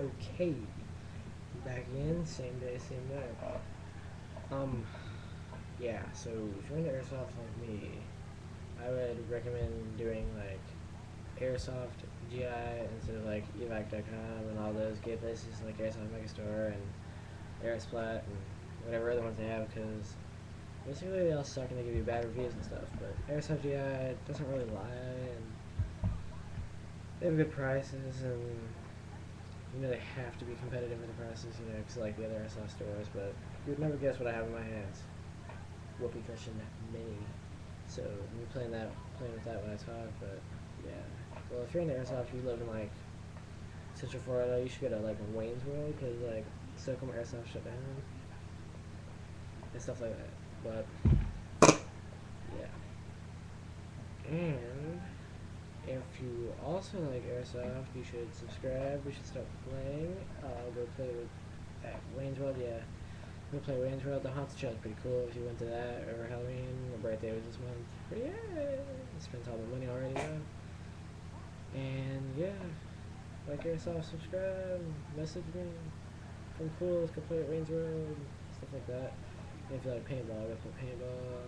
Okay, back in, same day, same night. Yeah, so if you're into airsoft like me, I would recommend doing like airsoft GI instead of like evac.com and all those gay places like Airsoft Megastore and Airsplat and whatever other ones they have, because basically they all suck and they give you bad reviews and stuff. But Airsoft GI doesn't really lie, and they have good prices, and they have to be competitive with the prices, because like the other airsoft stores. But you'd never guess what I have in my hands. Whoopee cushion mini. So I'm playing with that when I talk. But yeah, well, if you're into airsoft, you live in like Central Florida, you should go to like Wayne's World, because like Sokom Airsoft shut down and stuff like that. But yeah, and if you also like airsoft, you should subscribe. We should start playing. I'll go play with at Wayne's World. Yeah, we'll play Wayne's World. The haunted show is pretty cool. If you went to that over Halloween, my birthday was this month. But yeah, I spent all the money already though. And yeah, like airsoft, subscribe, message me. I'm cool. Let's go play at Wayne's World, stuff like that. And if you like paintball, go play paintball.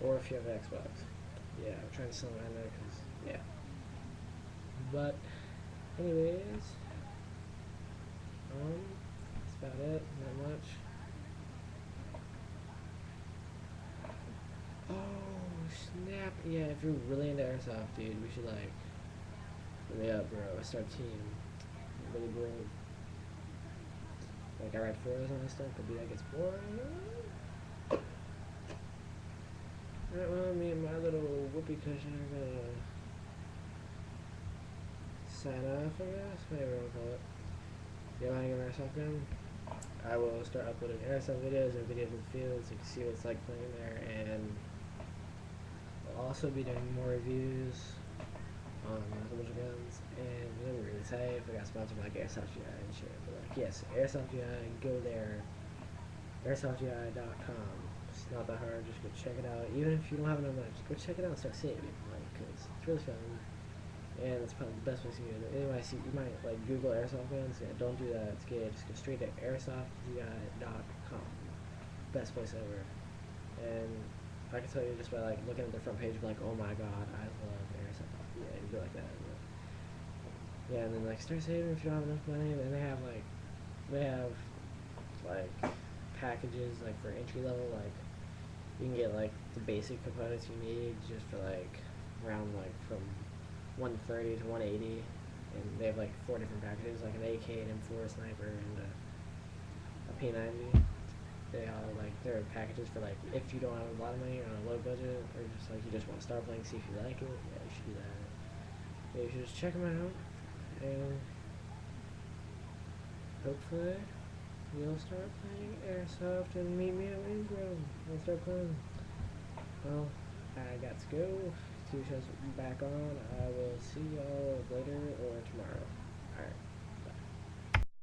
Or if you have an Xbox. Yeah, I'm trying to sell mine there because, yeah. But, anyways, that's about it. Not much. Oh, snap. Yeah, if you're really into airsoft, dude, we should, like, hit me up, bro. Start a team. Really broke. Like, I ride fours and stuff, but dude, that gets boring. Alright, well, me and my little whoopee cushion are gonna sign off, I guess. Whatever you want to call it. You want to get an airsoft gun? I will start uploading airsoft videos and videos in the field so you can see what it's like playing there, and I'll also be doing more reviews on a bunch of guns, and I'm really excited if I got sponsored by like Airsoft GI and shit. But like, yes, Airsoft GI, go there, airsoftgi.com. It's not that hard, just go check it out. Even if you don't have enough money, just go check it out and start saving, like, cause it's really fun. And it's probably the best place to get it. Anyway, see, you might like Google airsoft guns. Yeah, don't do that. It's good. Just go straight to airsoftgi.com. Best place ever. And I can tell you just by like looking at the front page, be like, oh my god, I love airsoft. Yeah, you'd be like that. But yeah, and then like start saving if you don't have enough money. Then they have like packages like for entry level. Like you can get like the basic components you need just for like around like from 130 to 180, and they have like 4 different packages, like an AK, an M4, sniper, and a P90. They all like they're packages for like if you don't have a lot of money or on a low budget, or just like you just want to start playing, see if you like it. Yeah, you should do that. Yeah, you should just check them out, and hopefully you'll start playing airsoft and meet me at Wayne's World. I'll start playing. Well, I got to go. 2 shows back on. I will see y'all later or tomorrow. Alright.